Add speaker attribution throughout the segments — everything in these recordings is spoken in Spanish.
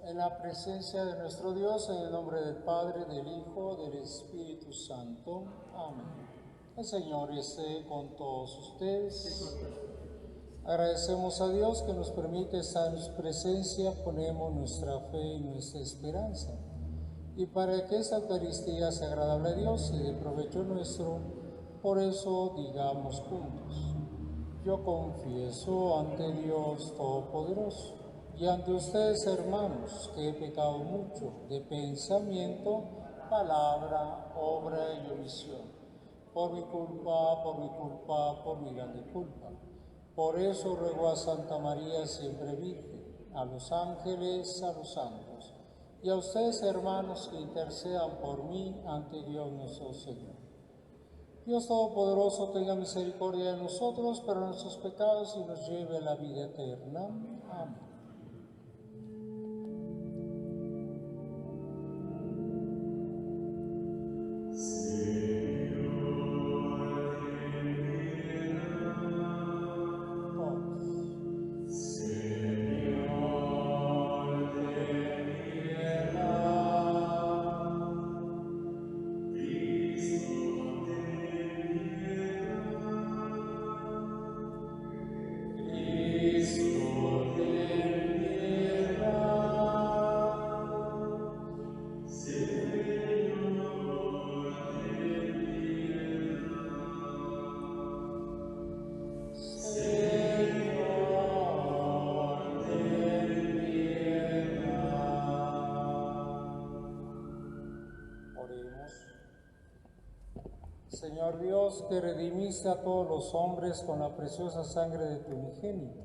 Speaker 1: En la presencia de nuestro Dios, en el nombre del Padre, del Hijo, del Espíritu Santo. Amén. El Señor esté con todos ustedes. Agradecemos a Dios que nos permite estar en su presencia, ponemos nuestra fe y nuestra esperanza. Y para que esta Eucaristía sea agradable a Dios y de provecho nuestro, por eso digamos juntos: yo confieso ante Dios Todopoderoso y ante ustedes, hermanos, que he pecado mucho de pensamiento, palabra, obra y omisión, por mi grande culpa. Por eso ruego a Santa María siempre Virgen, a los ángeles, a los santos, y a ustedes, hermanos, que intercedan por mí ante Dios nuestro Señor. Dios Todopoderoso tenga misericordia de nosotros, para nuestros pecados, y nos lleve a la vida eterna. Amén. Señor Dios, que redimiste a todos los hombres con la preciosa sangre de tu unigénito,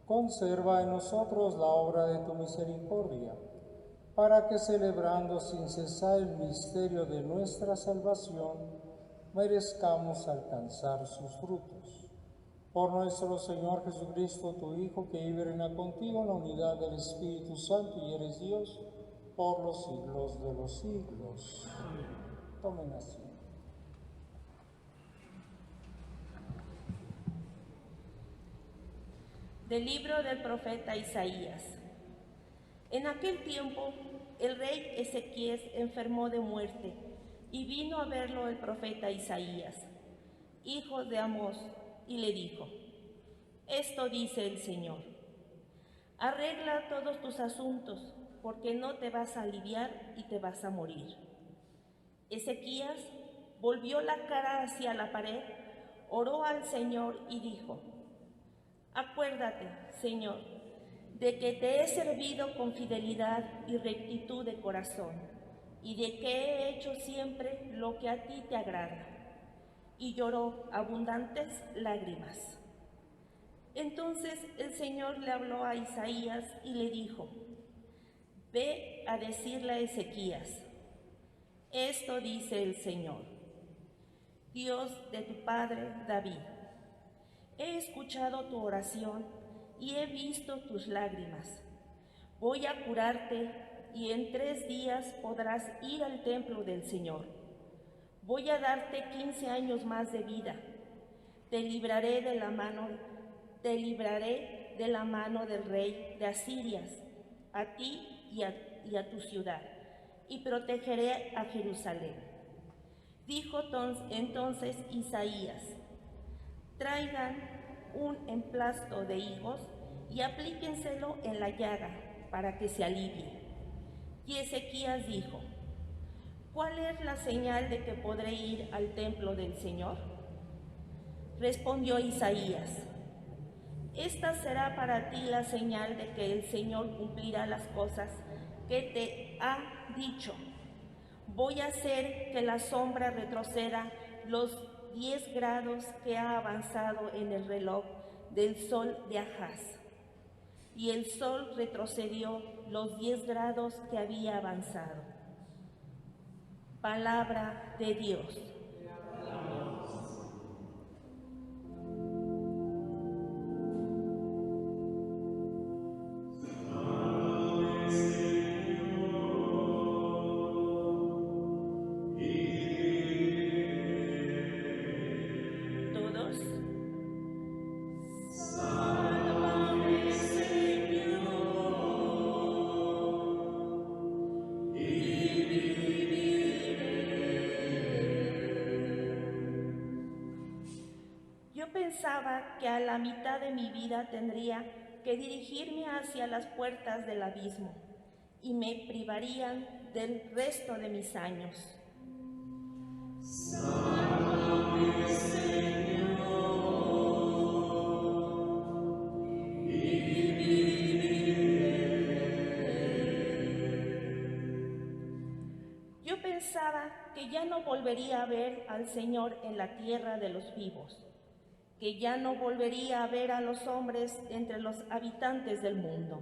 Speaker 1: conserva en nosotros la obra de tu misericordia, para que, celebrando sin cesar el misterio de nuestra salvación, merezcamos alcanzar sus frutos. Por nuestro Señor Jesucristo, tu Hijo, que vive y reina contigo en la unidad del Espíritu Santo y eres Dios por los siglos de los siglos. Tomen asiento.
Speaker 2: Del libro del profeta Isaías. En aquel tiempo, el rey Ezequías enfermó de muerte, y vino a verlo el profeta Isaías, hijo de Amós, y le dijo: esto dice el Señor: arregla todos tus asuntos, porque no te vas a aliviar y te vas a morir. Ezequías volvió la cara hacia la pared, oró al Señor y dijo: acuérdate, Señor, de que te he servido con fidelidad y rectitud de corazón, y de que he hecho siempre lo que a ti te agrada. Y lloró abundantes lágrimas. Entonces el Señor le habló a Isaías y le dijo: ve a decirle a Ezequías: esto dice el Señor, Dios de tu padre David: he escuchado tu oración y he visto tus lágrimas. Voy a curarte y en 3 días podrás ir al templo del Señor. Voy a darte 15 años más de vida. Te libraré de la mano del rey de Asiria, a ti y a tu ciudad, y protegeré a Jerusalén. Dijo entonces Isaías: traigan un emplasto de higos y aplíquenselo en la llaga para que se alivie. Y Ezequías dijo: ¿cuál es la señal de que podré ir al templo del Señor? Respondió Isaías: esta será para ti la señal de que el Señor cumplirá las cosas que te ha dicho. Voy a hacer que la sombra retroceda los 10 grados que ha avanzado en el reloj del sol de Ahaz. Y el sol retrocedió los 10 grados que había avanzado. Palabra de Dios. pensaba que a la mitad de mi vida tendría que dirigirme hacia las puertas del abismo y me privarían del resto de mis años.
Speaker 3: Sálvame, Señor, y viviré.
Speaker 2: Yo pensaba que ya no volvería a ver al Señor en la tierra de los vivos, que ya no volvería a ver a los hombres entre los habitantes del mundo.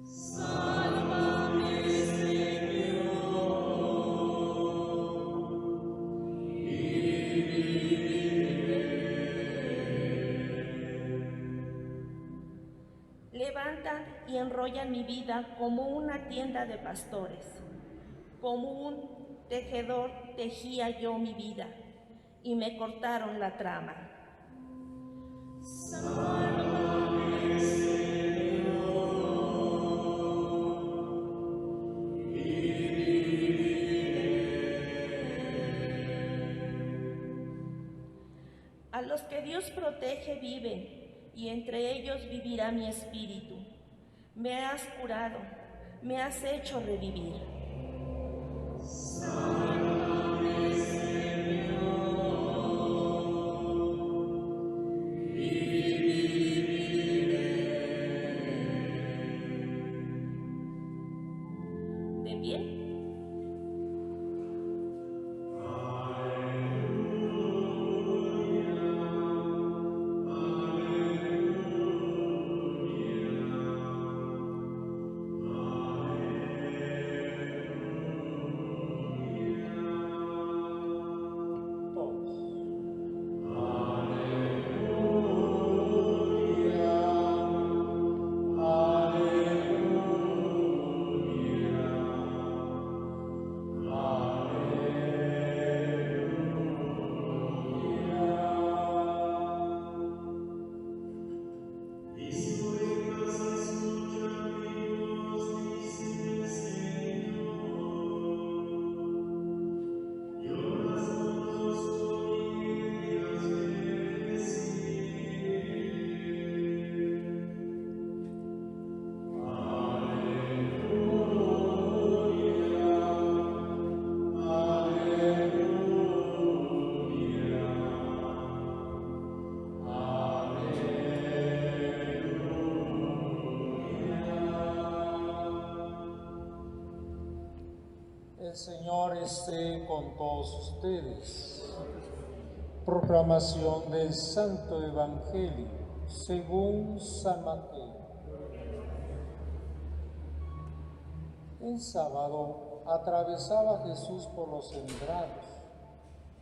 Speaker 3: Sálvame, Señor, y viviré.
Speaker 2: Levantan y enrollan mi vida como una tienda de pastores. Como un tejedor tejía yo mi vida y me cortaron la trama.
Speaker 3: Sálvame, Señor, y viviré.
Speaker 2: A los que Dios protege viven, y entre ellos vivirá mi espíritu. Me has curado, me has hecho revivir.
Speaker 3: Sálvame, Señor, y viviré.
Speaker 2: ¿De pie?
Speaker 1: El Señor esté con todos ustedes. Proclamación del Santo Evangelio según San Mateo. El sábado atravesaba Jesús por los sembrados.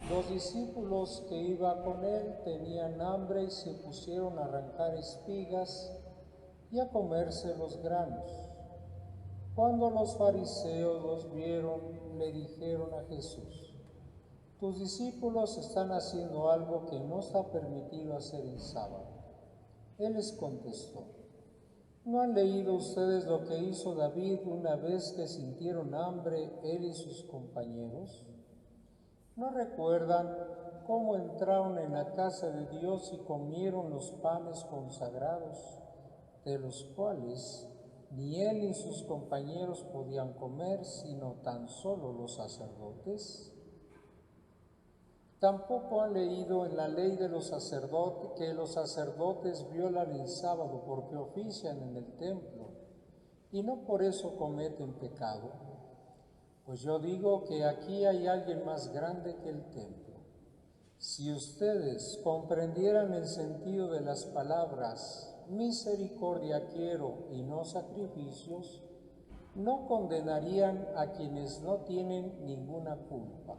Speaker 1: Los discípulos que iban con él tenían hambre y se pusieron a arrancar espigas y a comerse los granos. Cuando los fariseos los vieron, le dijeron a Jesús: tus discípulos están haciendo algo que no está permitido hacer el sábado. Él les contestó: ¿no han leído ustedes lo que hizo David una vez que sintieron hambre él y sus compañeros? ¿No recuerdan cómo entraron en la casa de Dios y comieron los panes consagrados, de los cuales ni él ni sus compañeros podían comer, sino tan solo los sacerdotes? Tampoco han leído en la ley de los sacerdotes que los sacerdotes violan el sábado porque ofician en el templo y no por eso cometen pecado. Pues yo digo que aquí hay alguien más grande que el templo. Si ustedes comprendieran el sentido de las palabras misericordia quiero y no sacrificios, no condenarían a quienes no tienen ninguna culpa.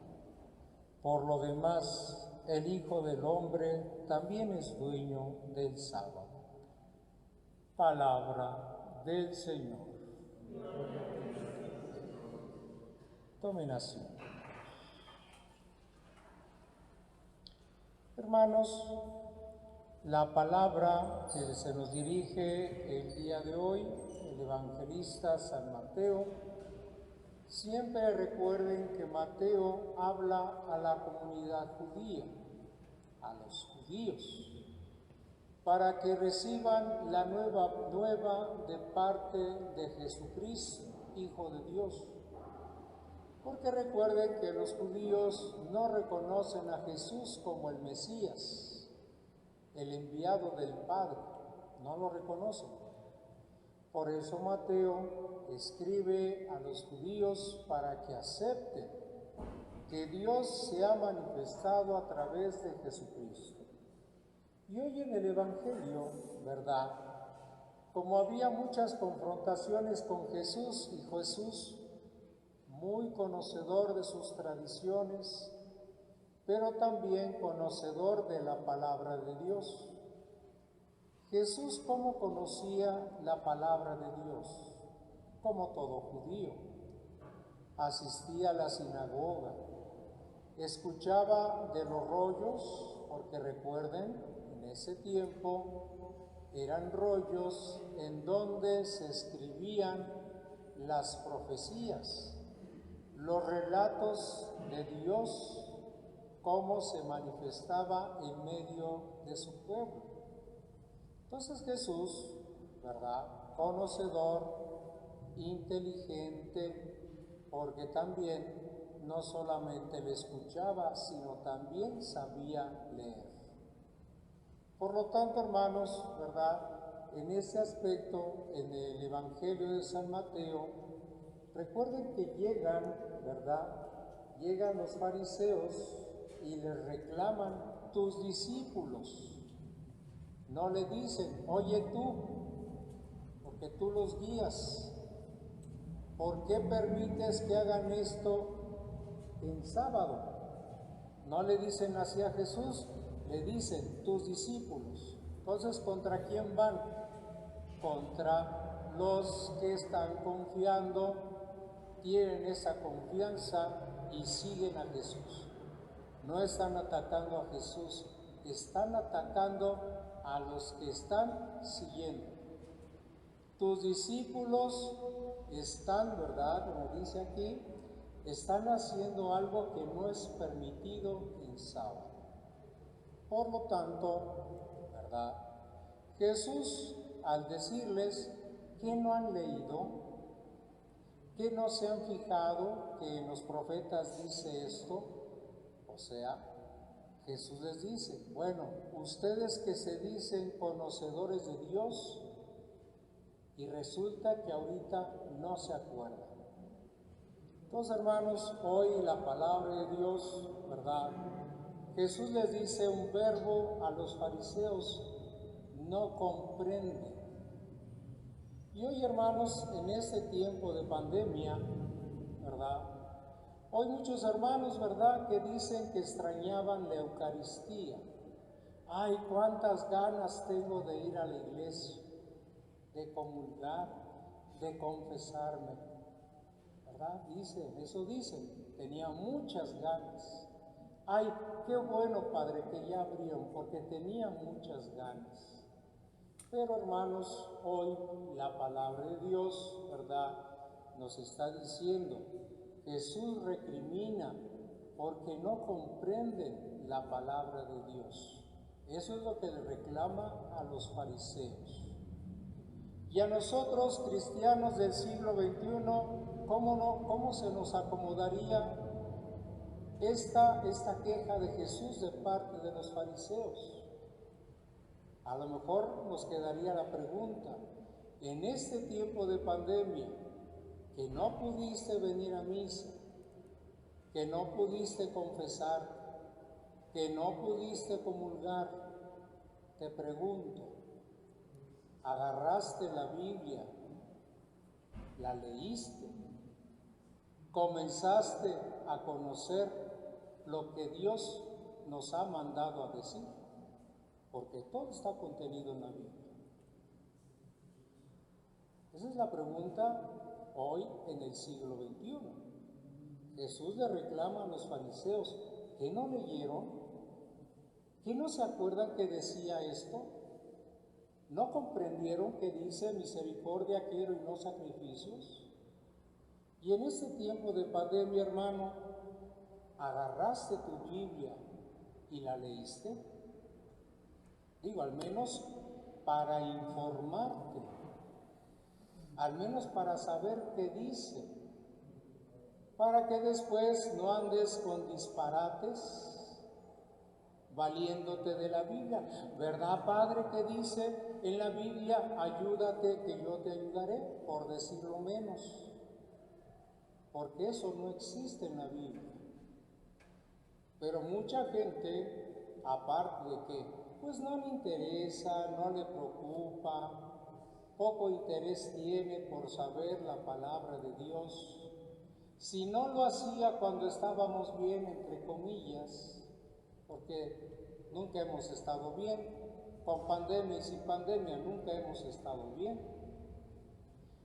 Speaker 1: Por lo demás, el Hijo del Hombre también es dueño del sábado. Palabra del Señor. Tomen asiento. Hermanos, la palabra que se nos dirige el día de hoy, el evangelista San Mateo, siempre recuerden que Mateo habla a la comunidad judía, a los judíos, para que reciban la nueva de parte de Jesucristo, Hijo de Dios. Porque recuerden que los judíos no reconocen a Jesús como el Mesías, el enviado del Padre, no lo reconocen. Por eso Mateo escribe a los judíos para que acepten que Dios se ha manifestado a través de Jesucristo. Y hoy en el Evangelio, ¿verdad? Como había muchas confrontaciones con Jesús y Jesús, muy conocedor de sus tradiciones, pero también conocedor de la palabra de Dios. Jesús, ¿cómo conocía la palabra de Dios? Como todo judío. Asistía a la sinagoga, escuchaba de los rollos, porque recuerden, en ese tiempo eran rollos en donde se escribían las profecías, los relatos de Dios, cómo se manifestaba en medio de su pueblo. Entonces Jesús, ¿verdad? Conocedor, inteligente, porque también no solamente le escuchaba, sino también sabía leer. Por lo tanto, hermanos, ¿verdad? En ese aspecto, en el Evangelio de San Mateo, recuerden que llegan, ¿verdad? Llegan los fariseos y les reclaman: tus discípulos. No le dicen: oye tú, porque tú los guías, ¿por qué permites que hagan esto en sábado? No le dicen así a Jesús, le dicen: tus discípulos. Entonces, ¿contra quién van? Contra los que están confiando, tienen esa confianza y siguen a Jesús. No están atacando a Jesús, están atacando a los que están siguiendo. Tus discípulos están, ¿verdad? Como dice aquí, están haciendo algo que no es permitido en sábado. Por lo tanto, ¿verdad? Jesús, al decirles que no han leído, que no se han fijado que en los profetas dice esto, o sea, Jesús les dice: bueno, ustedes que se dicen conocedores de Dios, y resulta que ahorita no se acuerdan. Entonces, hermanos, hoy la palabra de Dios, ¿verdad? Jesús les dice un verbo a los fariseos: no comprenden. Y hoy, hermanos, en este tiempo de pandemia, ¿verdad? Hoy muchos hermanos, ¿verdad?, que dicen que extrañaban la Eucaristía. Ay, cuántas ganas tengo de ir a la iglesia, de comulgar, de confesarme, ¿verdad? Dicen, eso dicen, tenía muchas ganas. Ay, qué bueno, Padre, que ya abrieron, porque tenía muchas ganas. Pero, hermanos, hoy la palabra de Dios, ¿verdad?, nos está diciendo: Jesús recrimina porque no comprenden la palabra de Dios. Eso es lo que le reclama a los fariseos. Y a nosotros, cristianos del siglo XXI, ¿cómo se nos acomodaría esta queja de Jesús de parte de los fariseos? A lo mejor nos quedaría la pregunta: en este tiempo de pandemia, que no pudiste venir a misa, que no pudiste confesar, que no pudiste comulgar, te pregunto, ¿agarraste la Biblia? ¿La leíste? ¿Comenzaste a conocer lo que Dios nos ha mandado a decir? Porque todo está contenido en la Biblia. Esa es la pregunta hoy en el siglo XXI. Jesús le reclama a los fariseos: ¿que no leyeron? ¿Que no se acuerdan que decía esto? ¿No comprendieron que dice misericordia quiero y no sacrificios? Y en este tiempo de pandemia, hermano, agarraste tu Biblia, ¿Y la leíste? Digo, al menos para informarte, al menos para saber qué dice, para que después no andes con disparates valiéndote de la Biblia. ¿Verdad, Padre, que dice en la Biblia, ayúdate que yo te ayudaré? Por decirlo menos, porque eso no existe en la Biblia. Pero mucha gente, aparte de que pues no le interesa, no le preocupa, poco interés tiene por saber la palabra de Dios, si no lo hacía cuando estábamos bien, entre comillas, porque nunca hemos estado bien, con pandemia y sin pandemia nunca hemos estado bien.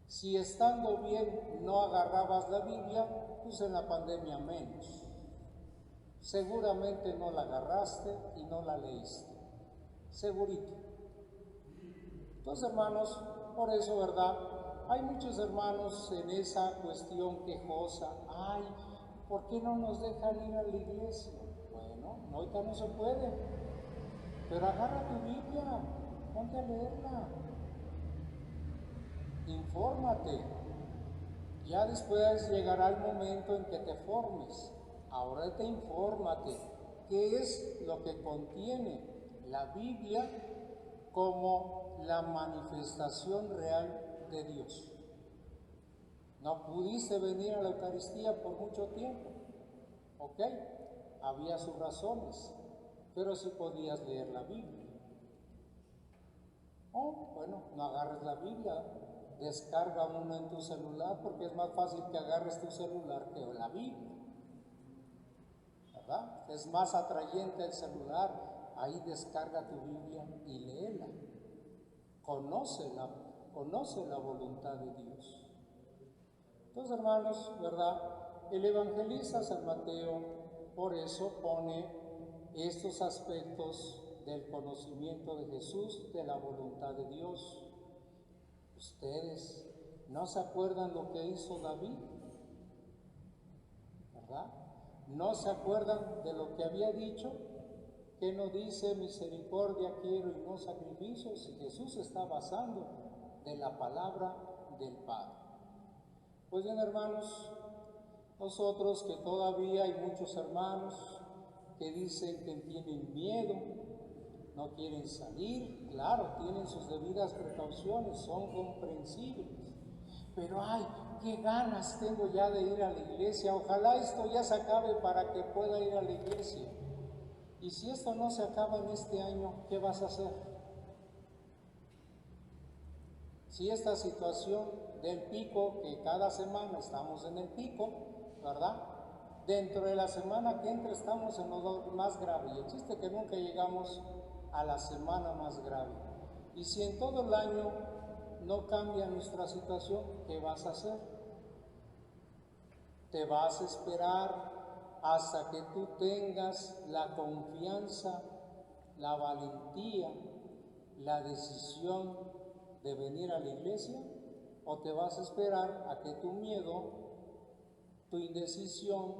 Speaker 1: Si estando bien no agarrabas la Biblia, pues en la pandemia menos. Seguramente no la agarraste y no la leíste, segurito. Entonces, hermanos, por eso, ¿verdad? Hay muchos hermanos en esa cuestión quejosa. Ay, ¿por qué no nos dejan ir a la iglesia? Bueno, ahorita no se puede, pero agarra tu Biblia, ponte a leerla, infórmate. Ya después llegará el momento en que te formes. Ahora te infórmate qué es lo que contiene la Biblia como la manifestación real de Dios. No pudiste venir a la Eucaristía por mucho tiempo, ¿ok? Había sus razones, pero sí podías leer la Biblia. Bueno, no agarres la Biblia, descarga uno en tu celular, porque es más fácil que agarres tu celular que la Biblia, ¿verdad? Es más atrayente el celular, ahí descarga tu Biblia y léela. Conoce la voluntad de Dios. Entonces, hermanos, ¿verdad? El evangelista San Mateo por eso pone estos aspectos del conocimiento de Jesús, de la voluntad de Dios. Ustedes no se acuerdan lo que hizo David, ¿verdad? No se acuerdan de lo que había dicho, que no dice misericordia quiero y no sacrificios, y Jesús está basando de la palabra del Padre. Pues bien, hermanos, nosotros que todavía hay muchos hermanos que dicen que tienen miedo, no quieren salir, claro, tienen sus debidas precauciones, son comprensibles, pero ay, qué ganas tengo ya de ir a la iglesia, ojalá esto ya se acabe para que pueda ir a la iglesia. Y si esto no se acaba en este año, ¿qué vas a hacer? Si esta situación del pico, que cada semana estamos en el pico, ¿verdad? Dentro de la semana que entra estamos en lo más grave, y el chiste es que nunca llegamos a la semana más grave. Y si en todo el año no cambia nuestra situación, ¿qué vas a hacer? ¿Te vas a esperar hasta que tú tengas la confianza, la valentía, la decisión de venir a la iglesia? ¿O te vas a esperar a que tu miedo, tu indecisión,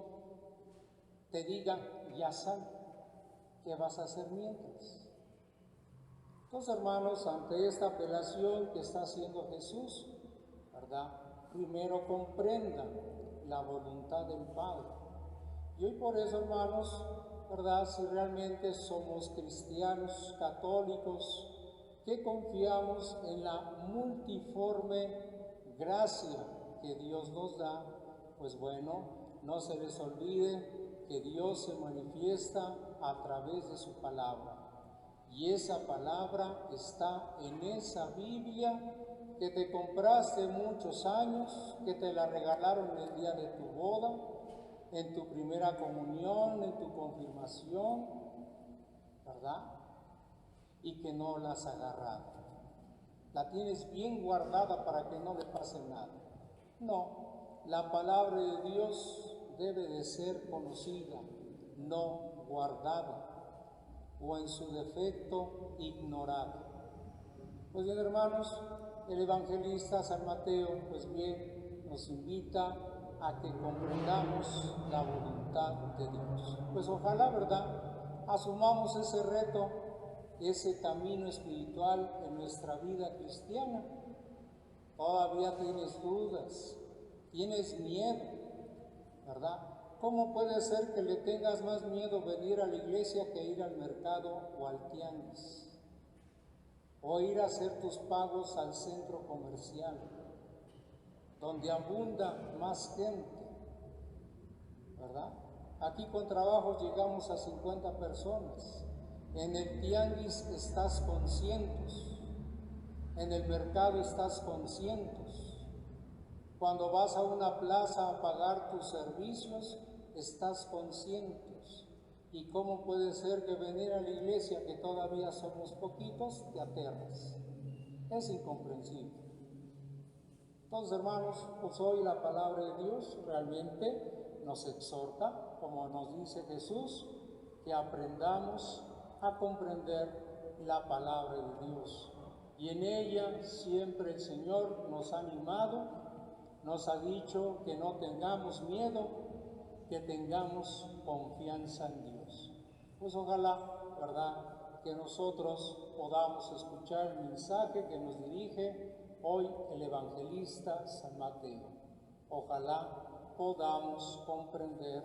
Speaker 1: te diga, ya sal? ¿Qué vas a hacer mientras? Entonces, hermanos, ante esta apelación que está haciendo Jesús, ¿verdad? Primero comprendan la voluntad del Padre. Y hoy por eso, hermanos, ¿verdad? Si realmente somos cristianos católicos, que confiamos en la multiforme gracia que Dios nos da, pues bueno, no se les olvide que Dios se manifiesta a través de su palabra. Y esa palabra está en esa Biblia que te compraste muchos años, que te la regalaron el día de tu boda, en tu primera comunión, en tu confirmación, ¿verdad? Y que no la has agarrado. La tienes bien guardada para que no le pase nada. No, la palabra de Dios debe de ser conocida, no guardada, o en su defecto ignorada. Pues bien, hermanos, el evangelista San Mateo, pues bien, nos invita a que comprendamos la voluntad de Dios. Pues ojalá, ¿verdad?, asumamos ese reto, ese camino espiritual en nuestra vida cristiana. Todavía tienes dudas, tienes miedo, ¿verdad? ¿Cómo puede ser que le tengas más miedo venir a la iglesia que ir al mercado o al tianguis? O ir a hacer tus pagos al centro comercial, donde abunda más gente, ¿verdad? Aquí con trabajo llegamos a 50 personas. En el tianguis estás con cientos. En el mercado estás con cientos. Cuando vas a una plaza a pagar tus servicios, estás con cientos. ¿Y cómo puede ser que venir a la iglesia, que todavía somos poquitos, te aterras? Es incomprensible. Entonces, hermanos, pues hoy la palabra de Dios realmente nos exhorta, como nos dice Jesús, que aprendamos a comprender la palabra de Dios. Y en ella siempre el Señor nos ha animado, nos ha dicho que no tengamos miedo, que tengamos confianza en Dios. Pues ojalá, ¿verdad?, que nosotros podamos escuchar el mensaje que nos dirige hoy el evangelista San Mateo. Ojalá podamos comprender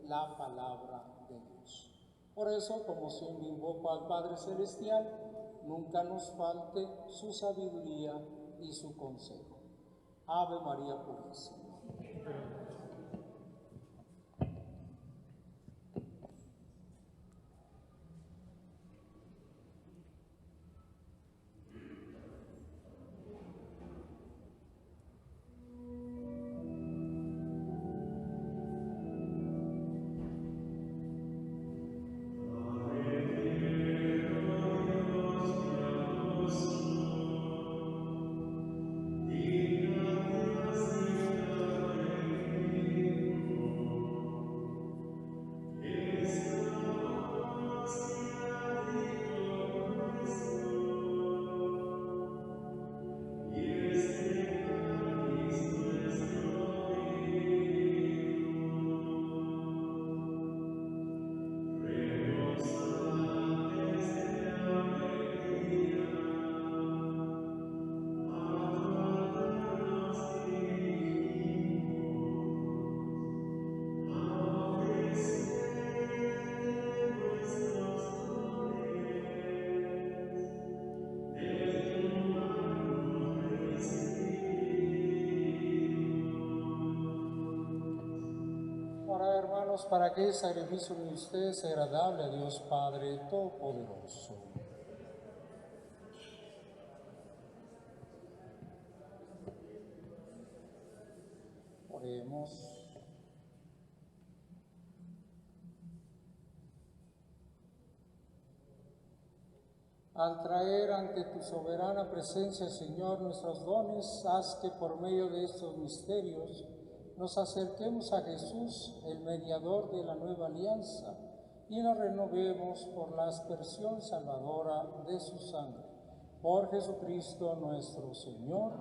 Speaker 1: la palabra de Dios. Por eso, como siempre invoco al Padre Celestial, nunca nos falte su sabiduría y su consejo. Ave María Purísima. Para que el sacrificio de ustedes sea agradable a Dios Padre Todopoderoso. Oremos. Al traer ante tu soberana presencia, Señor, nuestros dones, haz que por medio de estos misterios nos acerquemos a Jesús, el mediador de la nueva alianza, y nos renovemos por la aspersión salvadora de su sangre. Por Jesucristo nuestro Señor.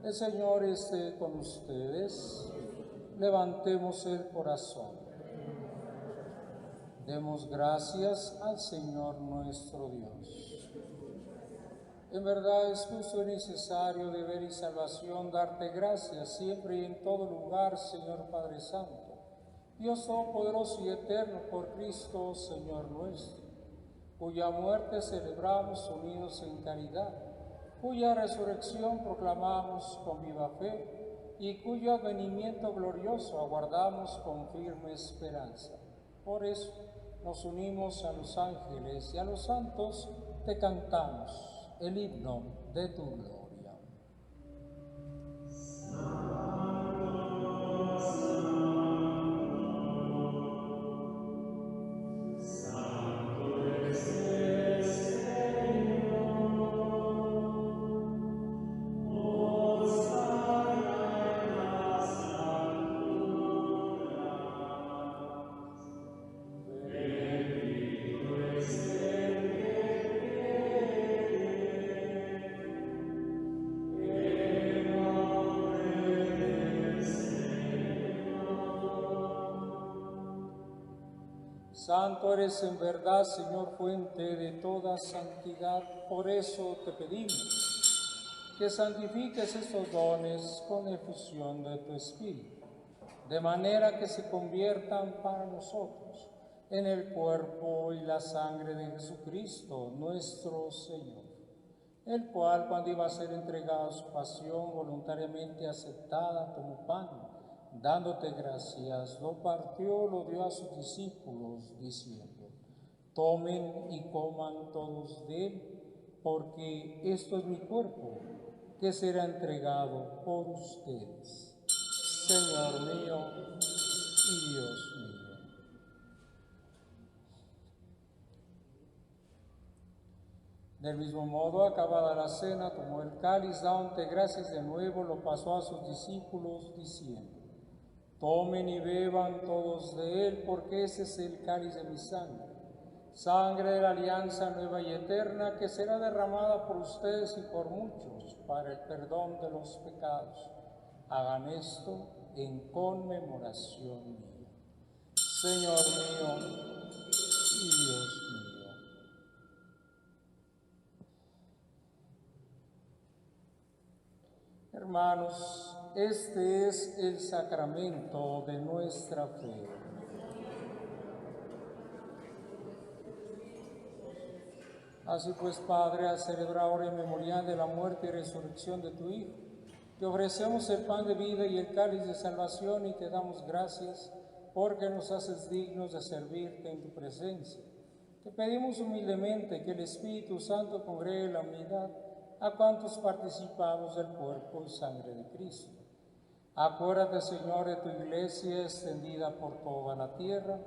Speaker 1: El Señor esté con ustedes. Levantemos el corazón. Demos gracias al Señor nuestro Dios. En verdad es justo y necesario, deber y salvación, darte gracias siempre y en todo lugar, Señor Padre Santo, Dios Todopoderoso y Eterno, por Cristo, Señor nuestro, cuya muerte celebramos unidos en caridad, cuya resurrección proclamamos con viva fe y cuyo advenimiento glorioso aguardamos con firme esperanza. Por eso nos unimos a los ángeles y a los santos, te cantamos el himno de tu gloria. Santo eres en verdad, Señor, fuente de toda santidad. Por eso te pedimos que santifiques estos dones con efusión de tu Espíritu, de manera que se conviertan para nosotros en el cuerpo y la sangre de Jesucristo, nuestro Señor, el cual, cuando iba a ser entregado a su pasión voluntariamente aceptada, tomó pan, dándote gracias, lo partió, lo dio a sus discípulos, diciendo: tomen y coman todos de él, porque esto es mi cuerpo, que será entregado por ustedes. Señor mío y Dios mío. Del mismo modo, acabada la cena, tomó el cáliz, dándote gracias de nuevo, lo pasó a sus discípulos, diciendo: tomen y beban todos de él, porque ese es el cáliz de mi sangre, sangre de la alianza nueva y eterna, que será derramada por ustedes y por muchos para el perdón de los pecados. Hagan esto en conmemoración mía. Señor mío y Dios mío. Hermanos, este es el sacramento de nuestra fe. Así pues, Padre, al celebrar ahora en memorial de la muerte y resurrección de tu Hijo, te ofrecemos el pan de vida y el cáliz de salvación y te damos gracias porque nos haces dignos de servirte en tu presencia. Te pedimos humildemente que el Espíritu Santo congregue la unidad a cuantos participamos del cuerpo y sangre de Cristo. Acuérdate, Señor, de tu iglesia extendida por toda la tierra,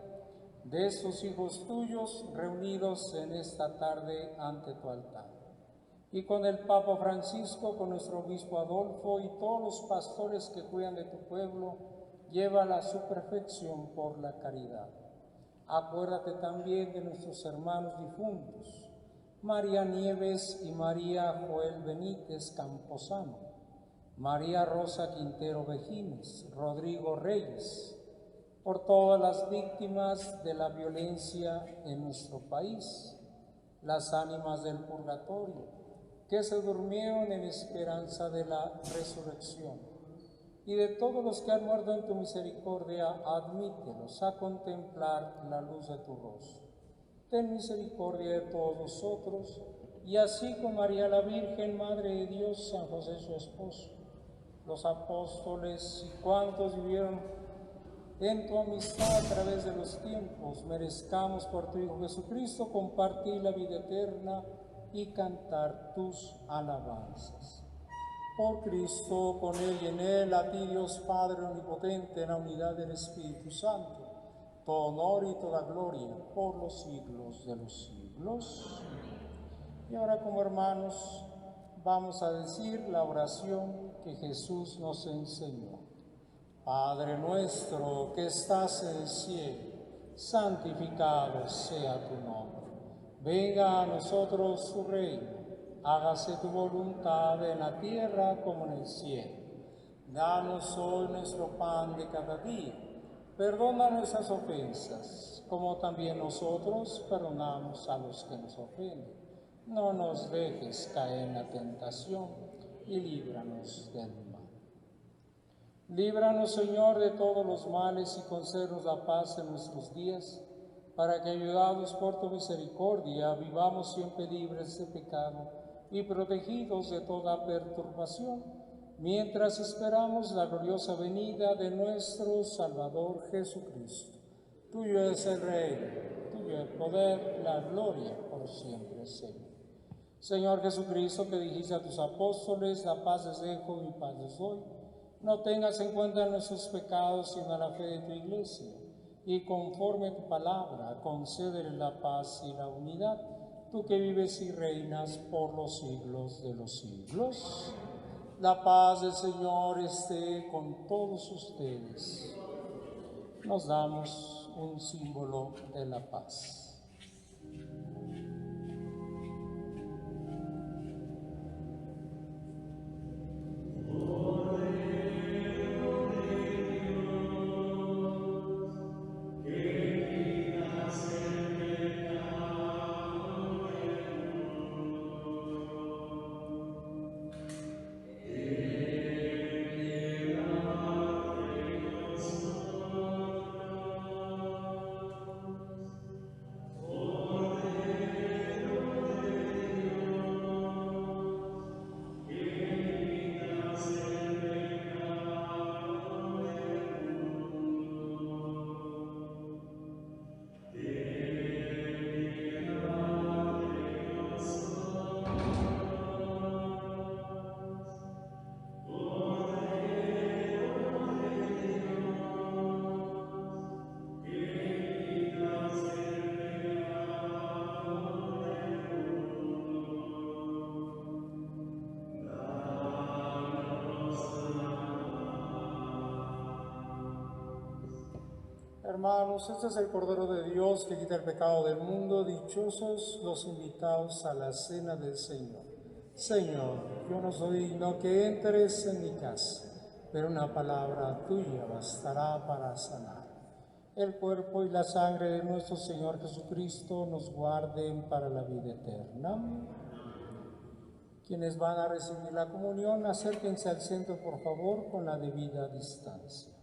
Speaker 1: de estos hijos tuyos reunidos en esta tarde ante tu altar. Y con el Papa Francisco, con nuestro obispo Adolfo y todos los pastores que cuidan de tu pueblo, llévala a su perfección por la caridad. Acuérdate también de nuestros hermanos difuntos, María Nieves y María Joel Benítez Camposano, María Rosa Quintero Vejines, Rodrigo Reyes, por todas las víctimas de la violencia en nuestro país, las ánimas del purgatorio, que se durmieron en esperanza de la resurrección, y de todos los que han muerto en tu misericordia, admítelos a contemplar la luz de tu rostro. Ten misericordia de todos nosotros, y así con María la Virgen, Madre de Dios, San José su esposo, los apóstoles y cuantos vivieron en tu amistad a través de los tiempos, merezcamos por tu Hijo Jesucristo compartir la vida eterna y cantar tus alabanzas. Por Cristo, con Él y en Él, a ti Dios Padre omnipotente, en la unidad del Espíritu Santo, todo honor y toda gloria por los siglos de los siglos. Y ahora, como hermanos, vamos a decir la oración que Jesús nos enseñó. Padre nuestro que estás en el cielo, santificado sea tu nombre. Venga a nosotros tu reino, hágase tu voluntad en la tierra como en el cielo. Danos hoy nuestro pan de cada día. Perdona nuestras ofensas, como también nosotros perdonamos a los que nos ofenden. No nos dejes caer en la tentación y líbranos del mal. Líbranos, Señor, de todos los males y concédenos la paz en nuestros días, para que, ayudados por tu misericordia, vivamos siempre libres de pecado y protegidos de toda perturbación, mientras esperamos la gloriosa venida de nuestro Salvador Jesucristo. Tuyo es el reino, tuyo el poder, la gloria por siempre, Señor. Señor Jesucristo, que dijiste a tus apóstoles: la paz les dejo, mi paz les doy. No tengas en cuenta nuestros pecados, sino la fe de tu iglesia, y conforme a tu palabra, concédele la paz y la unidad, tú que vives y reinas por los siglos de los siglos. La paz del Señor esté con todos ustedes. Nos damos un símbolo de la paz.
Speaker 3: Que
Speaker 1: Hermanos, este es el Cordero de Dios que quita el pecado del mundo. Dichosos los invitados a la cena del Señor. Señor, yo no soy digno que entres en mi casa, pero una palabra tuya bastará para sanar. El cuerpo y la sangre de nuestro Señor Jesucristo nos guarden para la vida eterna. Quienes van a recibir la comunión, acérquense al centro, por favor, con la debida distancia.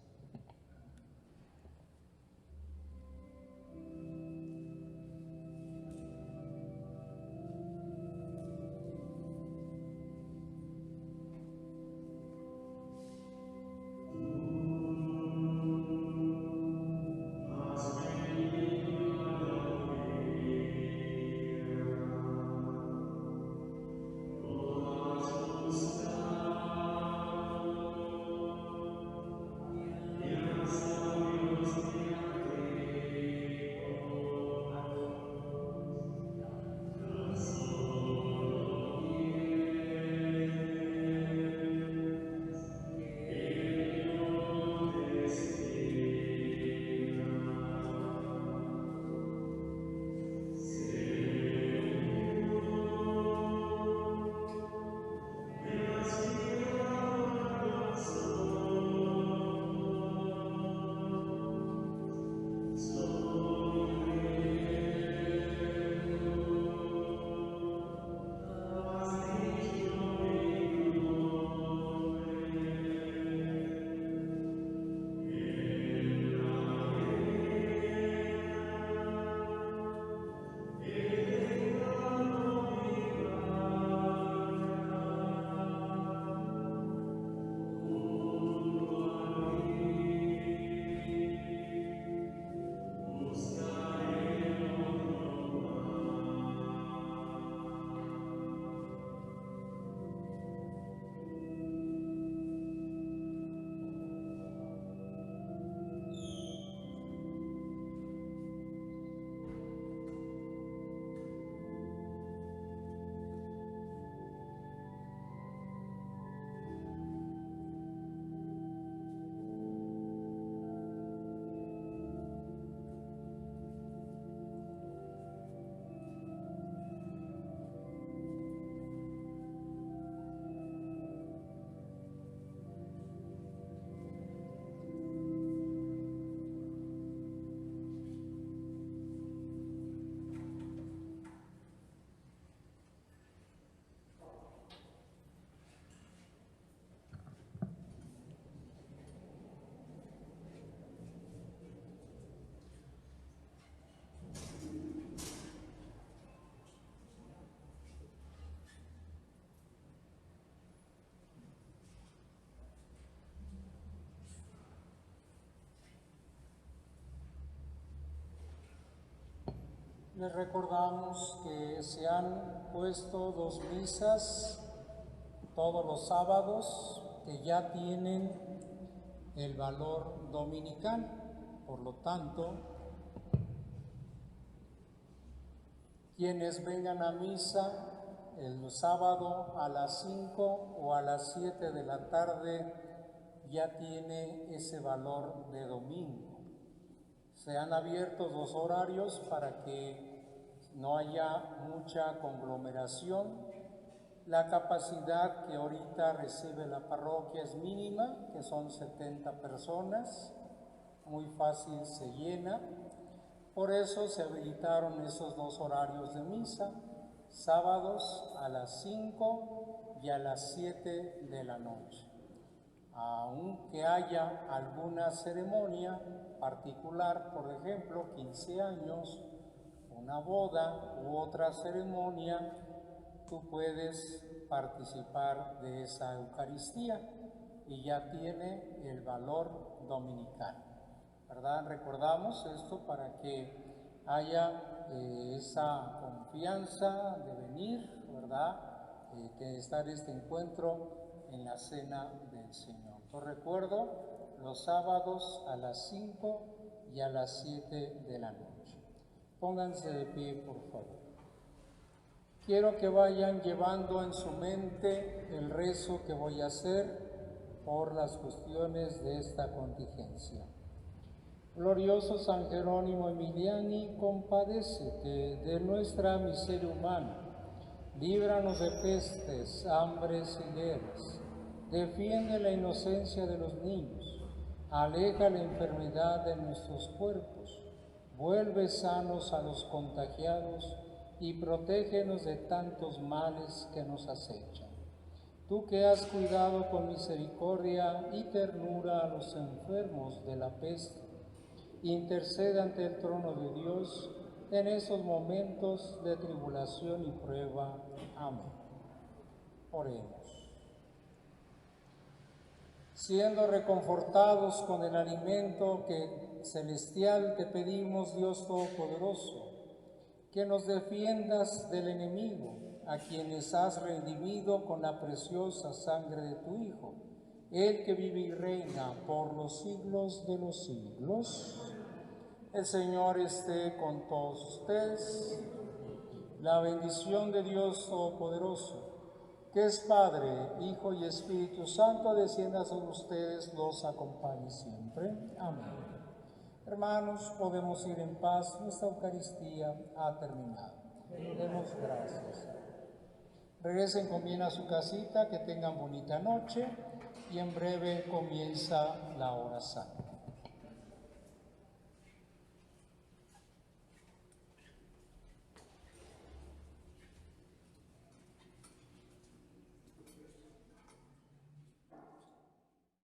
Speaker 1: Les recordamos que se han puesto 2 misas todos los sábados que ya tienen el valor dominical. Por lo tanto, quienes vengan a misa el sábado a las 5 o a las 7 de la tarde ya tiene ese valor de domingo. Se han abierto 2 horarios para que no haya mucha conglomeración. La capacidad que ahorita recibe la parroquia es mínima, que son 70 personas, muy fácil se llena. Por eso se habilitaron esos 2 horarios de misa, sábados a las 5 y a las 7 de la noche. Aunque haya alguna ceremonia particular, por ejemplo, 15 años, una boda u otra ceremonia, tú puedes participar de esa Eucaristía y ya tiene el valor dominical, ¿verdad? Recordamos esto para que haya esa confianza de venir, ¿verdad? Que estar este encuentro en la cena del Señor. Os recuerdo, los sábados a las 5 y a las 7 de la noche. Pónganse de pie, por favor. Quiero que vayan llevando en su mente el rezo que voy a hacer por las cuestiones de esta contingencia. Glorioso San Jerónimo Emiliani, compadécete de nuestra miseria humana. Líbranos de pestes, hambres y guerras. Defiende la inocencia de los niños. Aleja la enfermedad de nuestros cuerpos. Vuelve sanos a los contagiados y protégenos de tantos males que nos acechan. Tú que has cuidado con misericordia y ternura a los enfermos de la peste, intercede ante el trono de Dios en esos momentos de tribulación y prueba. Amén. Oremos. Siendo reconfortados con el alimento celestial, te pedimos, Dios Todopoderoso, que nos defiendas del enemigo, a quienes has redimido con la preciosa sangre de tu Hijo, el que vive y reina por los siglos de los siglos. El Señor esté con todos ustedes. La bendición de Dios Todopoderoso, que es Padre, Hijo y Espíritu Santo, descienda sobre ustedes, los acompañe siempre. Amén. Hermanos, podemos ir en paz. Nuestra Eucaristía ha terminado. Demos gracias. Regresen con bien a su casita, que tengan bonita noche y en breve comienza la hora santa.